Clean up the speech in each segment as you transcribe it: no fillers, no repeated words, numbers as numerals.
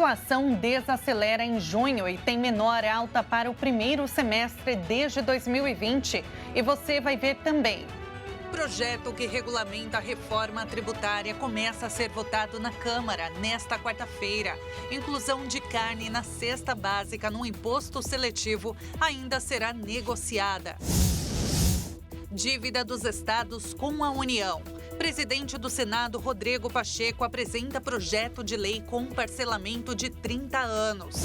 inflação desacelera em junho e tem menor alta para o primeiro semestre desde 2020. E você vai ver também. Projeto que regulamenta a reforma tributária começa a ser votado na Câmara nesta quarta-feira. Inclusão de carne na cesta básica no imposto seletivo ainda será negociada. Dívida dos estados com a União. Presidente do Senado, Rodrigo Pacheco, apresenta projeto de lei com parcelamento de 30 anos.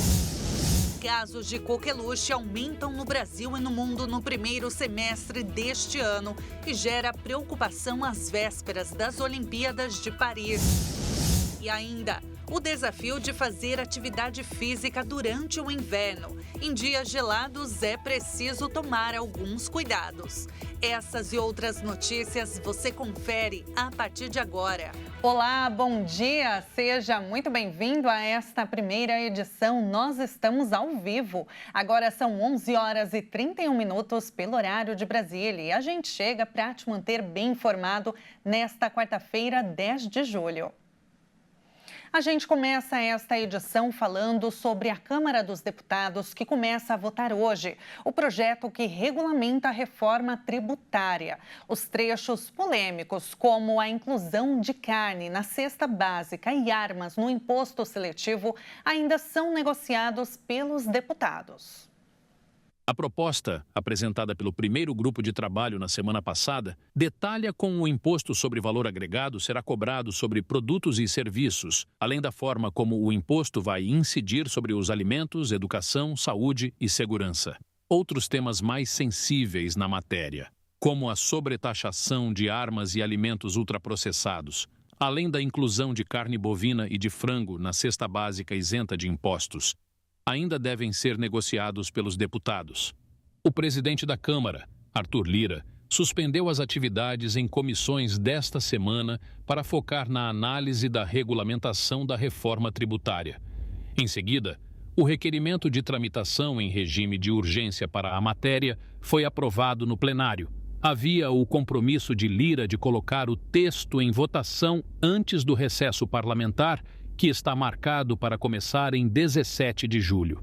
Casos de coqueluche aumentam no Brasil e no mundo no primeiro semestre deste ano e gera preocupação às vésperas das Olimpíadas de Paris. E ainda, o desafio de fazer atividade física durante o inverno. Em dias gelados é preciso tomar alguns cuidados. Essas e outras notícias você confere a partir de agora. Olá, bom dia! Seja muito bem-vindo a esta primeira edição. Nós estamos ao vivo. Agora são 11 horas e 31 minutos pelo horário de Brasília. E a gente chega para te manter bem informado nesta quarta-feira, 10 de julho. A gente começa esta edição falando sobre a Câmara dos Deputados, que começa a votar hoje o projeto que regulamenta a reforma tributária. Os trechos polêmicos, como a inclusão de carne na cesta básica e armas no imposto seletivo, ainda são negociados pelos deputados. A proposta, apresentada pelo primeiro grupo de trabalho na semana passada, detalha como o imposto sobre valor agregado será cobrado sobre produtos e serviços, além da forma como o imposto vai incidir sobre os alimentos, educação, saúde e segurança. Outros temas mais sensíveis na matéria, como a sobretaxação de armas e alimentos ultraprocessados, além da inclusão de carne bovina e de frango na cesta básica isenta de impostos, ainda devem ser negociados pelos deputados. O presidente da Câmara, Arthur Lira, suspendeu as atividades em comissões desta semana para focar na análise da regulamentação da reforma tributária. Em seguida, o requerimento de tramitação em regime de urgência para a matéria foi aprovado no plenário. Havia o compromisso de Lira de colocar o texto em votação antes do recesso parlamentar, que está marcado para começar em 17 de julho.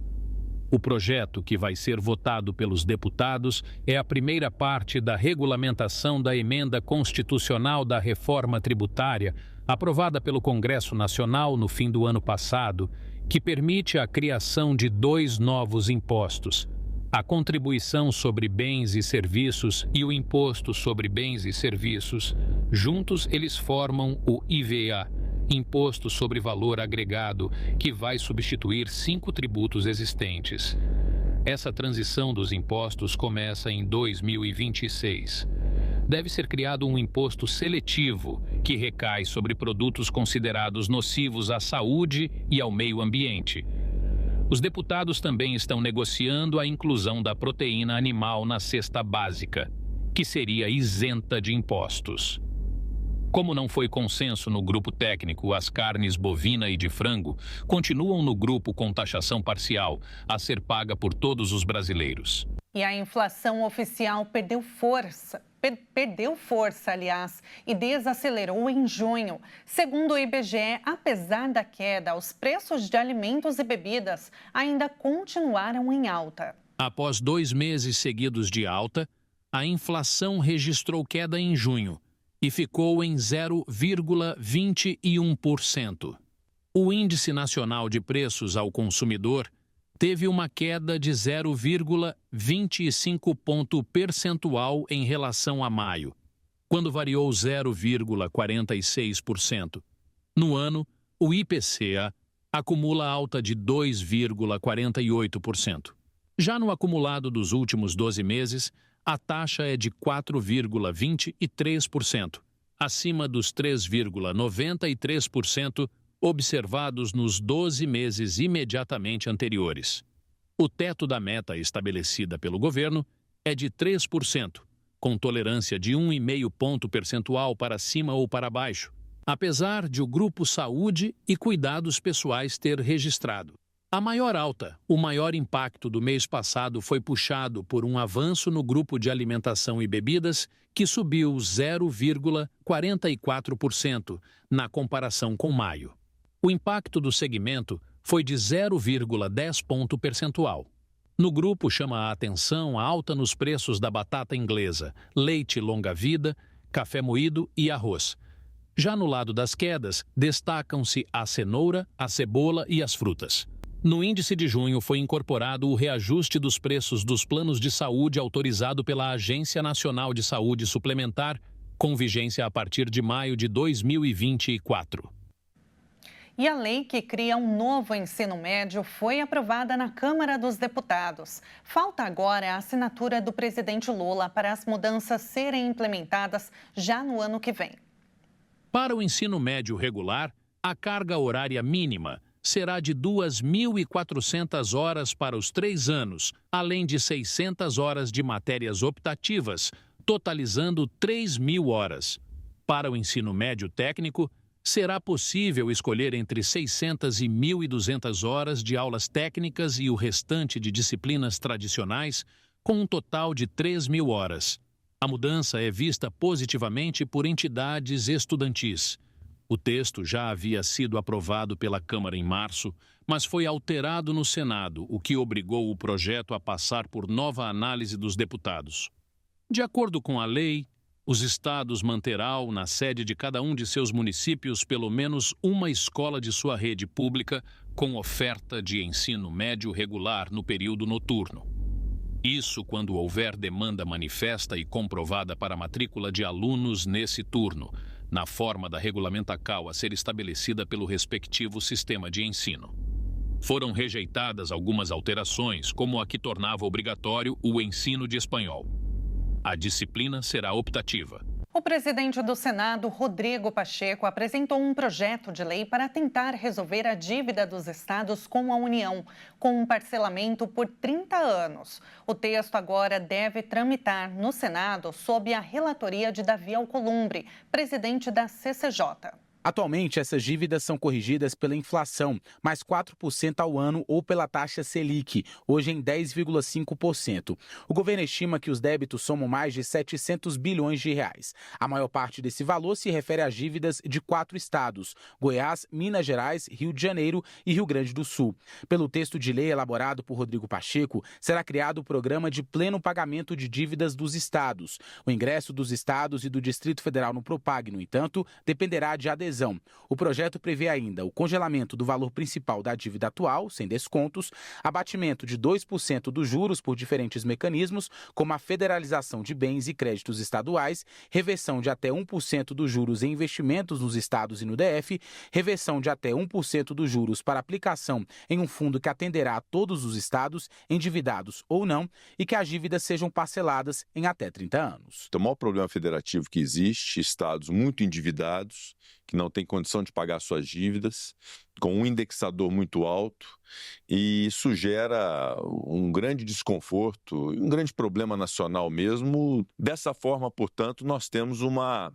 O projeto, que vai ser votado pelos deputados, é a primeira parte da regulamentação da emenda constitucional da reforma tributária, aprovada pelo Congresso Nacional no fim do ano passado, que permite a criação de 2 novos impostos: a contribuição sobre bens e serviços e o imposto sobre bens e serviços. Juntos, eles formam o IVA, Imposto sobre Valor Agregado, que vai substituir 5 tributos existentes. Essa transição dos impostos começa em 2026. Deve ser criado um imposto seletivo, que recai sobre produtos considerados nocivos à saúde e ao meio ambiente. Os deputados também estão negociando a inclusão da proteína animal na cesta básica, que seria isenta de impostos. Como não foi consenso no grupo técnico, as carnes bovina e de frango continuam no grupo com taxação parcial, a ser paga por todos os brasileiros. E a inflação oficial perdeu força, e desacelerou em junho. Segundo o IBGE, apesar da queda, os preços de alimentos e bebidas ainda continuaram em alta. Após 2 meses seguidos de alta, a inflação registrou queda em junho e ficou em 0,21%. O Índice Nacional de Preços ao Consumidor teve uma queda de 0,25 ponto percentual em relação a maio, quando variou 0,46%. No ano, o IPCA acumula alta de 2,48%. Já no acumulado dos últimos 12 meses, a taxa é de 4,23%, acima dos 3,93% observados nos 12 meses imediatamente anteriores. O teto da meta estabelecida pelo governo é de 3%, com tolerância de 1,5 ponto percentual para cima ou para baixo, apesar de o grupo Saúde e Cuidados Pessoais ter registrado a maior alta. O maior impacto do mês passado foi puxado por um avanço no grupo de alimentação e bebidas, que subiu 0,44% na comparação com maio. O impacto do segmento foi de 0,10 ponto percentual. No grupo chama a atenção a alta nos preços da batata inglesa, leite longa-vida, café moído e arroz. Já no lado das quedas, destacam-se a cenoura, a cebola e as frutas. No índice de junho foi incorporado o reajuste dos preços dos planos de saúde autorizado pela Agência Nacional de Saúde Suplementar, com vigência a partir de maio de 2024. E a lei que cria um novo ensino médio foi aprovada na Câmara dos Deputados. Falta agora a assinatura do presidente Lula para as mudanças serem implementadas já no ano que vem. Para o ensino médio regular, a carga horária mínima será de 2.400 horas para os 3 anos, além de 600 horas de matérias optativas, totalizando 3.000 horas. Para o ensino médio técnico, será possível escolher entre 600 e 1.200 horas de aulas técnicas e o restante de disciplinas tradicionais, com um total de 3.000 horas. A mudança é vista positivamente por entidades estudantis. O texto já havia sido aprovado pela Câmara em março, mas foi alterado no Senado, o que obrigou o projeto a passar por nova análise dos deputados. De acordo com a lei, os estados manterão, na sede de cada um de seus municípios, pelo menos uma escola de sua rede pública com oferta de ensino médio regular no período noturno. Isso quando houver demanda manifesta e comprovada para a matrícula de alunos nesse turno, na forma da regulamenta CAL a ser estabelecida pelo respectivo sistema de ensino. Foram rejeitadas algumas alterações, como a que tornava obrigatório o ensino de espanhol. A disciplina será optativa. O presidente do Senado, Rodrigo Pacheco, apresentou um projeto de lei para tentar resolver a dívida dos estados com a União, com um parcelamento por 30 anos. O texto agora deve tramitar no Senado sob a relatoria de Davi Alcolumbre, presidente da CCJ. Atualmente, essas dívidas são corrigidas pela inflação, mais 4% ao ano ou pela taxa Selic, hoje em 10,5%. O governo estima que os débitos somam mais de 700 bilhões de reais. A maior parte desse valor se refere às dívidas de 4 estados, Goiás, Minas Gerais, Rio de Janeiro e Rio Grande do Sul. Pelo texto de lei elaborado por Rodrigo Pacheco, será criado o programa de pleno pagamento de dívidas dos estados. O ingresso dos estados e do Distrito Federal no Propag, no entanto, dependerá de adesão. O projeto prevê ainda o congelamento do valor principal da dívida atual, sem descontos, abatimento de 2% dos juros por diferentes mecanismos, como a federalização de bens e créditos estaduais, reversão de até 1% dos juros em investimentos nos estados e no DF, reversão de até 1% dos juros para aplicação em um fundo que atenderá a todos os estados, endividados ou não, e que as dívidas sejam parceladas em até 30 anos. O maior problema federativo que existe, estados muito endividados, que não têm condição de pagar suas dívidas, com um indexador muito alto, e isso gera um grande desconforto, um grande problema nacional mesmo. Dessa forma, portanto, nós temos uma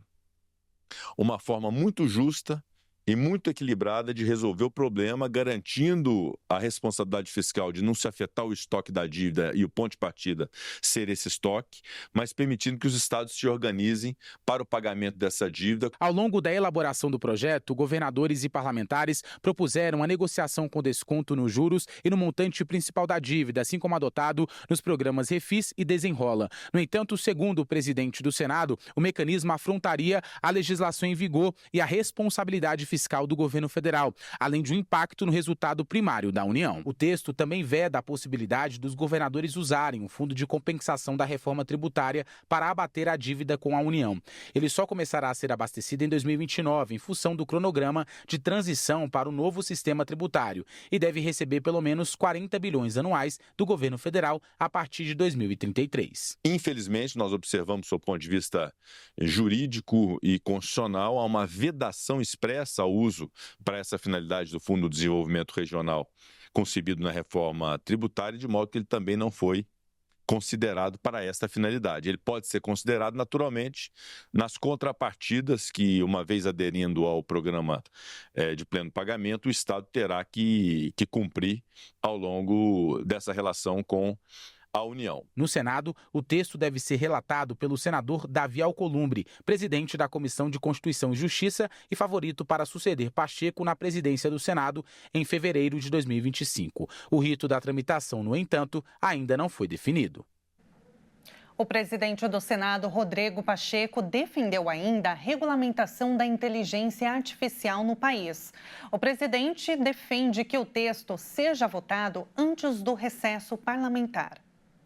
forma muito justa e muito equilibrada de resolver o problema, garantindo a responsabilidade fiscal de não se afetar o estoque da dívida e o ponto de partida ser esse estoque, mas permitindo que os estados se organizem para o pagamento dessa dívida. Ao longo da elaboração do projeto, governadores e parlamentares propuseram a negociação com desconto nos juros e no montante principal da dívida, assim como adotado nos programas Refis e Desenrola. No entanto, segundo o presidente do Senado, o mecanismo afrontaria a legislação em vigor e a responsabilidade fiscal do governo federal, além de um impacto no resultado primário da União. O texto também veda a possibilidade dos governadores usarem o fundo de compensação da reforma tributária para abater a dívida com a União. Ele só começará a ser abastecido em 2029, em função do cronograma de transição para o novo sistema tributário, e deve receber pelo menos 40 bilhões anuais do governo federal a partir de 2033. Infelizmente, nós observamos, do ponto de vista jurídico e constitucional, há uma vedação expressa ao uso para essa finalidade do Fundo de Desenvolvimento Regional concebido na reforma tributária, de modo que ele também não foi considerado para esta finalidade. Ele pode ser considerado naturalmente nas contrapartidas que, uma vez aderindo ao programa de pleno pagamento, o Estado terá que cumprir ao longo dessa relação com à União. No Senado, o texto deve ser relatado pelo senador Davi Alcolumbre, presidente da Comissão de Constituição e Justiça e favorito para suceder Pacheco na presidência do Senado em fevereiro de 2025. O rito da tramitação, no entanto, ainda não foi definido. O presidente do Senado, Rodrigo Pacheco, defendeu ainda a regulamentação da inteligência artificial no país. O presidente defende que o texto seja votado antes do recesso parlamentar.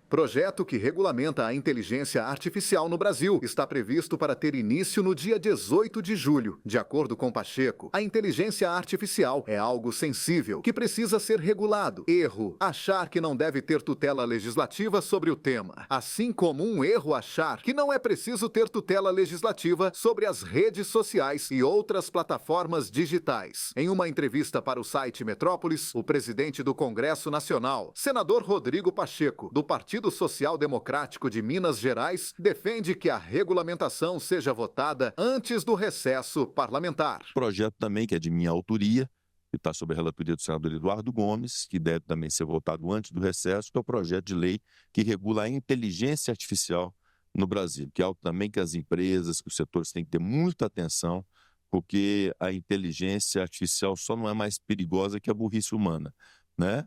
Projeto que regulamenta a inteligência artificial no Brasil está previsto para ter início no dia 18 de julho. De acordo com Pacheco, a inteligência artificial é algo sensível que precisa ser regulado. Erro: achar que não deve ter tutela legislativa sobre o tema. Assim como um erro achar que não é preciso ter tutela legislativa sobre as redes sociais e outras plataformas digitais. Em uma entrevista para o site Metrópolis, o presidente do Congresso Nacional, senador Rodrigo Pacheco, do Partido Social Democrático de Minas Gerais, defende que a regulamentação seja votada antes do recesso parlamentar. Projeto também que é de minha autoria, que está sob a relatoria do senador Eduardo Gomes, que deve também ser votado antes do recesso, que é o projeto de lei que regula a inteligência artificial no Brasil, que é algo também que as empresas, que os setores têm que ter muita atenção, porque a inteligência artificial só não é mais perigosa que a burrice humana, né?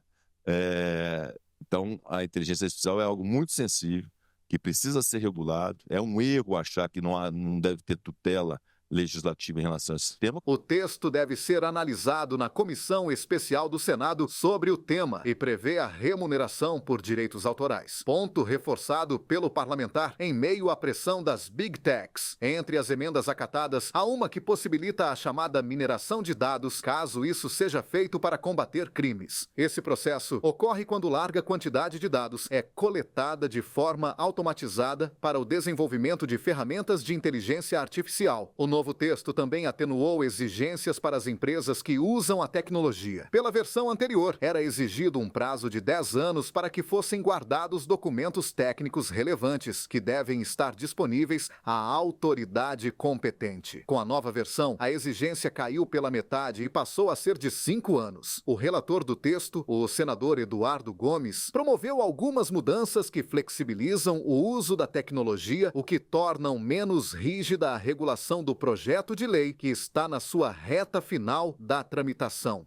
Então, a inteligência artificial é algo muito sensível, que precisa ser regulado. É um erro achar que não deve ter tutela legislativa em relação a esse tema. O texto deve ser analisado na Comissão Especial do Senado sobre o tema e prevê a remuneração por direitos autorais. Ponto reforçado pelo parlamentar em meio à pressão das Big Techs. Entre as emendas acatadas, há uma que possibilita a chamada mineração de dados, caso isso seja feito para combater crimes. Esse processo ocorre quando larga quantidade de dados é coletada de forma automatizada para o desenvolvimento de ferramentas de inteligência artificial. O novo texto também atenuou exigências para as empresas que usam a tecnologia. Pela versão anterior, era exigido um prazo de 10 anos para que fossem guardados documentos técnicos relevantes, que devem estar disponíveis à autoridade competente. Com a nova versão, a exigência caiu pela metade e passou a ser de 5 anos. O relator do texto, o senador Eduardo Gomes, promoveu algumas mudanças que flexibilizam o uso da tecnologia, o que tornam menos rígida a regulação do projeto de lei que está na sua reta final da tramitação.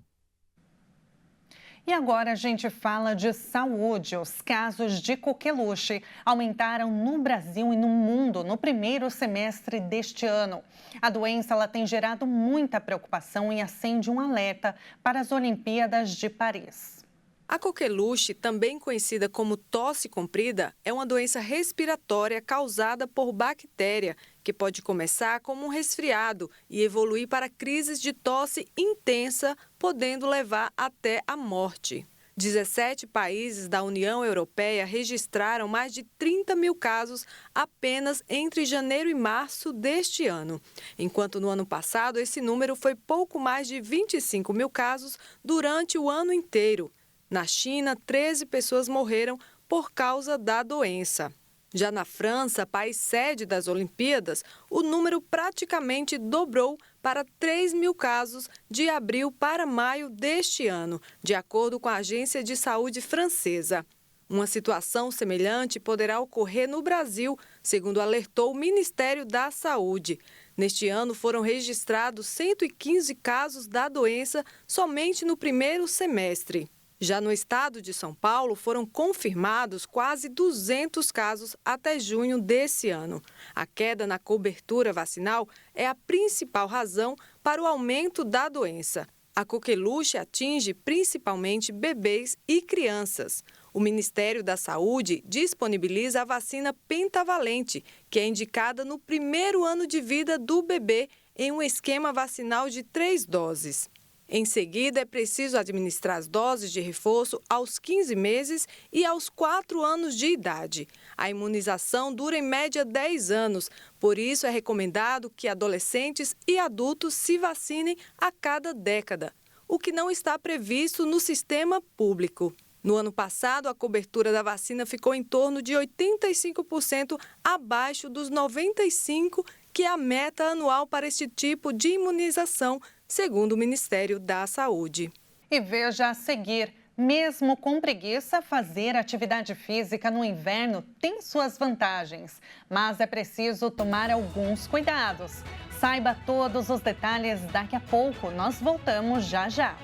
E agora a gente fala de saúde. Os casos de coqueluche aumentaram no Brasil e no mundo no primeiro semestre deste ano. A doença ela tem gerado muita preocupação e acende um alerta para as Olimpíadas de Paris. A coqueluche, também conhecida como tosse comprida, é uma doença respiratória causada por bactéria, que pode começar como um resfriado e evoluir para crises de tosse intensa, podendo levar até a morte. 17 países da União Europeia registraram mais de 30 mil casos apenas entre janeiro e março deste ano, enquanto no ano passado esse número foi pouco mais de 25 mil casos durante o ano inteiro. Na China, 13 pessoas morreram por causa da doença. Já na França, país sede das Olimpíadas, o número praticamente dobrou para 3 mil casos de abril para maio deste ano, de acordo com a Agência de Saúde francesa. Uma situação semelhante poderá ocorrer no Brasil, segundo alertou o Ministério da Saúde. Neste ano, foram registrados 115 casos da doença somente no primeiro semestre. Já no estado de São Paulo, foram confirmados quase 200 casos até junho desse ano. A queda na cobertura vacinal é a principal razão para o aumento da doença. A coqueluche atinge principalmente bebês e crianças. O Ministério da Saúde disponibiliza a vacina pentavalente, que é indicada no primeiro ano de vida do bebê em um esquema vacinal de 3 doses. Em seguida, é preciso administrar as doses de reforço aos 15 meses e aos 4 anos de idade. A imunização dura em média 10 anos, por isso é recomendado que adolescentes e adultos se vacinem a cada década, o que não está previsto no sistema público. No ano passado, a cobertura da vacina ficou em torno de 85% abaixo dos 95%, que é a meta anual para este tipo de imunização, segundo o Ministério da Saúde. E veja a seguir, Mesmo com preguiça, fazer atividade física no inverno tem suas vantagens, mas é preciso tomar alguns cuidados. Saiba todos os detalhes daqui a pouco. Nós voltamos já já.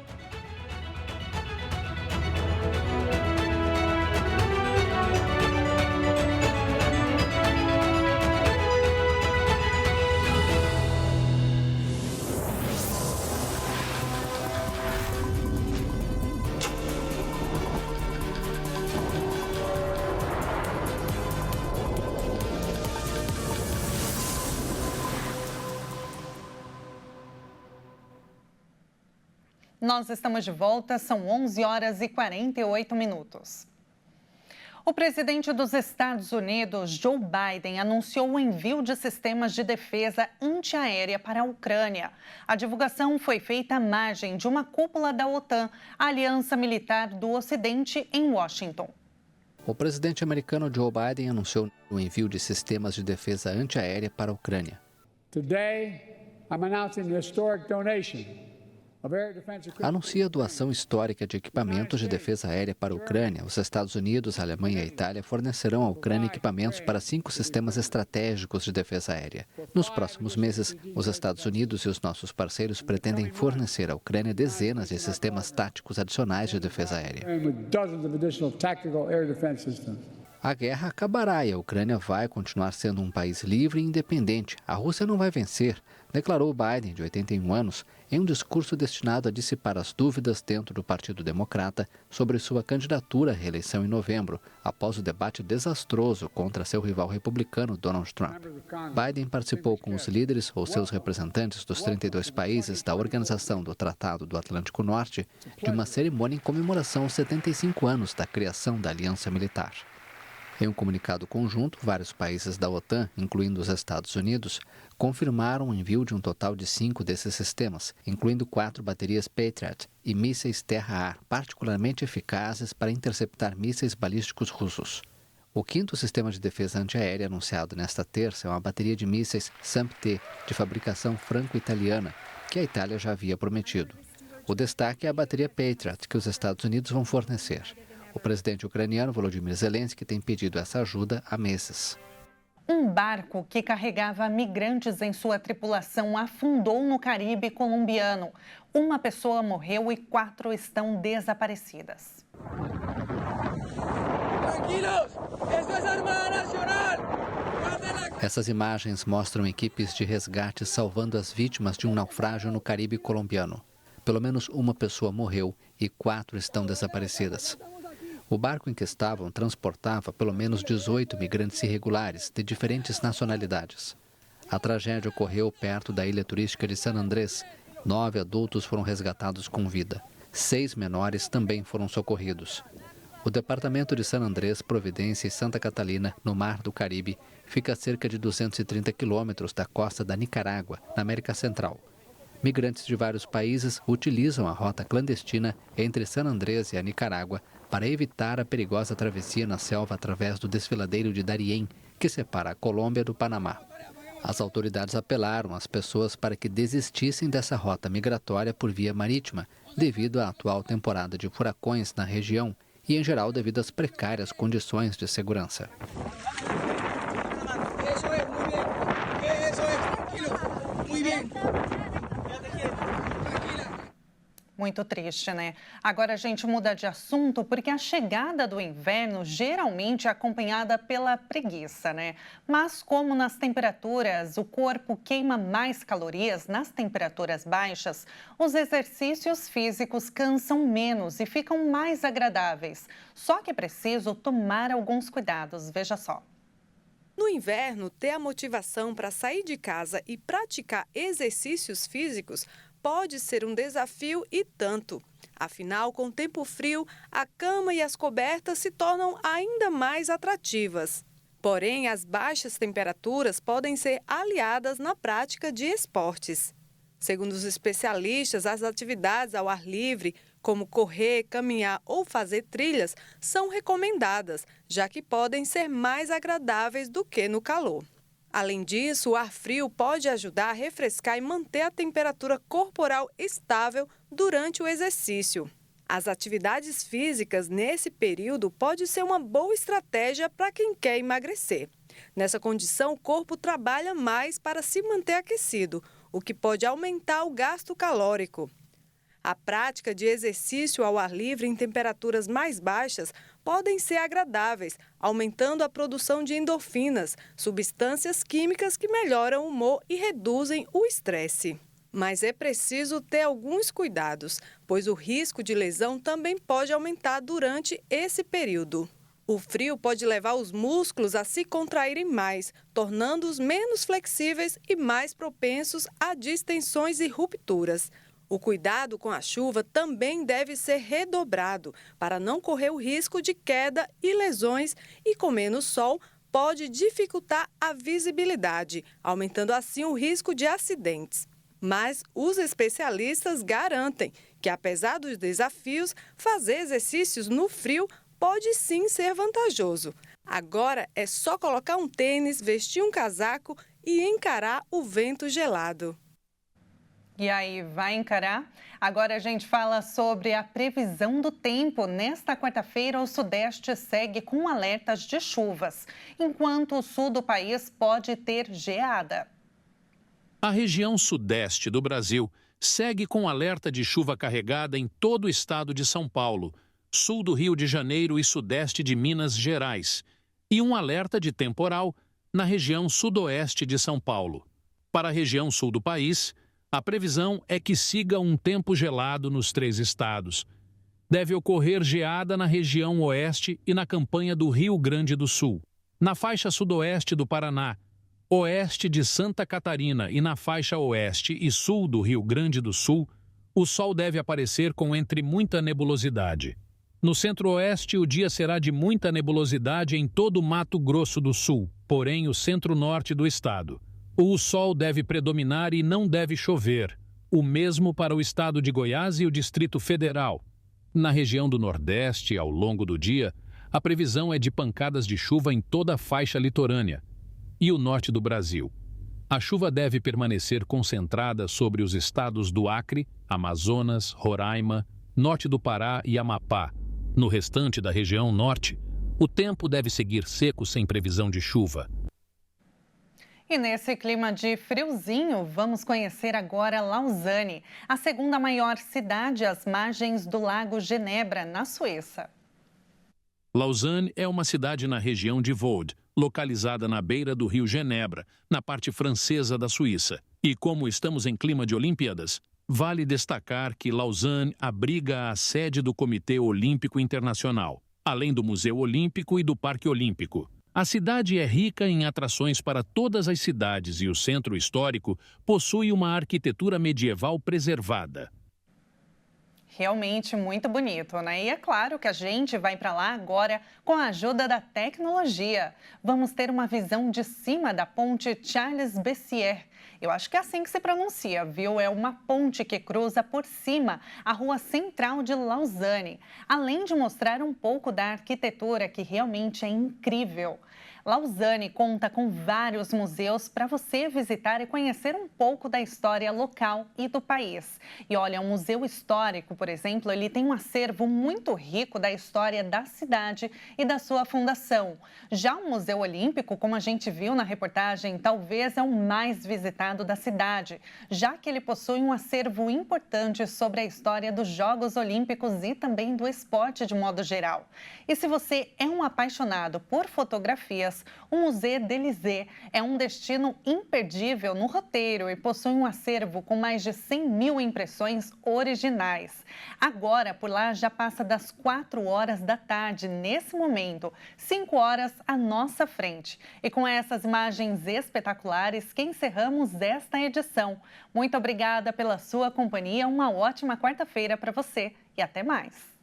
Nós estamos de volta, são 11 horas e 48 minutos. O presidente dos Estados Unidos, Joe Biden, anunciou o envio de sistemas de defesa antiaérea para a Ucrânia. A divulgação foi feita à margem de uma cúpula da OTAN, a Aliança Militar do Ocidente, em Washington. O presidente americano Joe Biden anunciou o envio de sistemas de defesa antiaérea para a Ucrânia. Today, I'm announcing the historic donation. Anuncia a doação histórica de equipamentos de defesa aérea para a Ucrânia. Os Estados Unidos, a Alemanha e a Itália fornecerão à Ucrânia equipamentos para 5 sistemas estratégicos de defesa aérea. Nos próximos meses, os Estados Unidos e os nossos parceiros pretendem fornecer à Ucrânia dezenas de sistemas táticos adicionais de defesa aérea. A guerra acabará e a Ucrânia vai continuar sendo um país livre e independente. A Rússia não vai vencer, declarou Biden, de 81 anos, em um discurso destinado a dissipar as dúvidas dentro do Partido Democrata sobre sua candidatura à reeleição em novembro, após o debate desastroso contra seu rival republicano, Donald Trump. Biden participou com os líderes ou seus representantes dos 32 países da Organização do Tratado do Atlântico Norte de uma cerimônia em comemoração aos 75 anos da criação da Aliança Militar. Em um comunicado conjunto, vários países da OTAN, incluindo os Estados Unidos, confirmaram o envio de um total de 5 desses sistemas, incluindo 4 baterias Patriot e mísseis terra-ar, particularmente eficazes para interceptar mísseis balísticos russos. O 5º sistema de defesa antiaérea anunciado nesta terça é uma bateria de mísseis SAMP-T, de fabricação franco-italiana, que a Itália já havia prometido. O destaque é a bateria Patriot, que os Estados Unidos vão fornecer. O presidente ucraniano Volodymyr Zelensky tem pedido essa ajuda há meses. Um barco que carregava migrantes em sua tripulação afundou no Caribe colombiano. Uma pessoa morreu e 4 estão desaparecidas. Essas imagens mostram equipes de resgate salvando as vítimas de um naufrágio no Caribe colombiano. Pelo menos uma pessoa morreu e 4 estão desaparecidas. O barco em que estavam transportava pelo menos 18 migrantes irregulares de diferentes nacionalidades. A tragédia ocorreu perto da ilha turística de San Andrés. 9 adultos foram resgatados com vida. 6 menores também foram socorridos. O departamento de San Andrés, Providência e Santa Catalina, no Mar do Caribe, fica a cerca de 230 quilômetros da costa da Nicarágua, na América Central. Migrantes de vários países utilizam a rota clandestina entre San Andrés e a Nicarágua para evitar a perigosa travessia na selva através do desfiladeiro de Darién, que separa a Colômbia do Panamá. As autoridades apelaram às pessoas para que desistissem dessa rota migratória por via marítima, devido à atual temporada de furacões na região e, em geral, devido às precárias condições de segurança. Muito triste, né? Agora a gente muda de assunto porque a chegada do inverno geralmente é acompanhada pela preguiça, né? Mas como nas temperaturas o corpo queima mais calorias nas temperaturas baixas, os exercícios físicos cansam menos e ficam mais agradáveis. Só que é preciso tomar alguns cuidados, veja só. No inverno, ter a motivação para sair de casa e praticar exercícios físicos pode ser um desafio e tanto. Afinal, com o tempo frio, a cama e as cobertas se tornam ainda mais atrativas. Porém, as baixas temperaturas podem ser aliadas na prática de esportes. Segundo os especialistas, as atividades ao ar livre, como correr, caminhar ou fazer trilhas, são recomendadas, já que podem ser mais agradáveis do que no calor. Além disso, o ar frio pode ajudar a refrescar e manter a temperatura corporal estável durante o exercício. As atividades físicas nesse período pode ser uma boa estratégia para quem quer emagrecer. Nessa condição, o corpo trabalha mais para se manter aquecido, o que pode aumentar o gasto calórico. A prática de exercício ao ar livre em temperaturas mais baixas podem ser agradáveis, aumentando a produção de endorfinas, substâncias químicas que melhoram o humor e reduzem o estresse. Mas é preciso ter alguns cuidados, pois o risco de lesão também pode aumentar durante esse período. O frio pode levar os músculos a se contraírem mais, tornando-os menos flexíveis e mais propensos a distensões e rupturas. O cuidado com a chuva também deve ser redobrado para não correr o risco de queda e lesões, e com menos sol pode dificultar a visibilidade, aumentando assim o risco de acidentes. Mas os especialistas garantem que, apesar dos desafios, fazer exercícios no frio pode sim ser vantajoso. Agora é só colocar um tênis, vestir um casaco e encarar o vento gelado. E aí, vai encarar? Agora a gente fala sobre a previsão do tempo. Nesta quarta-feira, o Sudeste segue com alertas de chuvas, enquanto o sul do país pode ter geada. A região sudeste do Brasil segue com alerta de chuva carregada em todo o estado de São Paulo, sul do Rio de Janeiro e sudeste de Minas Gerais, e um alerta de temporal na região sudoeste de São Paulo. Para a região sul do país, a previsão é que siga um tempo gelado nos 3 estados. Deve ocorrer geada na região oeste e na campanha do Rio Grande do Sul. Na faixa sudoeste do Paraná, oeste de Santa Catarina e na faixa oeste e sul do Rio Grande do Sul, o sol deve aparecer com entre muita nebulosidade. No centro-oeste, o dia será de muita nebulosidade em todo o Mato Grosso do Sul, porém o centro-norte do estado. O sol deve predominar e não deve chover. O mesmo para o estado de Goiás e o Distrito Federal. Na região do Nordeste, ao longo do dia, a previsão é de pancadas de chuva em toda a faixa litorânea e o norte do Brasil. A chuva deve permanecer concentrada sobre os estados do Acre, Amazonas, Roraima, norte do Pará e Amapá. No restante da região norte, o tempo deve seguir seco sem previsão de chuva. E nesse clima de friozinho, vamos conhecer agora Lausanne, a segunda maior cidade às margens do Lago Genebra, na Suíça. Lausanne é uma cidade na região de Vaud, localizada na beira do rio Genebra, na parte francesa da Suíça. E como estamos em clima de Olimpíadas, vale destacar que Lausanne abriga a sede do Comitê Olímpico Internacional, além do Museu Olímpico e do Parque Olímpico. A cidade é rica em atrações para todas as cidades e o centro histórico possui uma arquitetura medieval preservada. Realmente muito bonito, né? E é claro que a gente vai para lá agora com a ajuda da tecnologia. Vamos ter uma visão de cima da ponte Charles Bessières. Eu acho que é assim que se pronuncia, viu? É uma ponte que cruza por cima a rua central de Lausanne, além de mostrar um pouco da arquitetura, que realmente é incrível. Lausanne conta com vários museus para você visitar e conhecer um pouco da história local e do país. E olha, o Museu Histórico, por exemplo, ele tem um acervo muito rico da história da cidade e da sua fundação. Já o Museu Olímpico, como a gente viu na reportagem, talvez é o mais visitado da cidade, já que ele possui um acervo importante sobre a história dos Jogos Olímpicos e também do esporte de modo geral. E se você é um apaixonado por fotografias, o Musée d'Élysée é um destino imperdível no roteiro e possui um acervo com mais de 100 mil impressões originais. Agora, por lá, já passa das 4 horas da tarde, nesse momento, 5 horas à nossa frente. E com essas imagens espetaculares que encerramos esta edição. Muito obrigada pela sua companhia, uma ótima quarta-feira para você e até mais.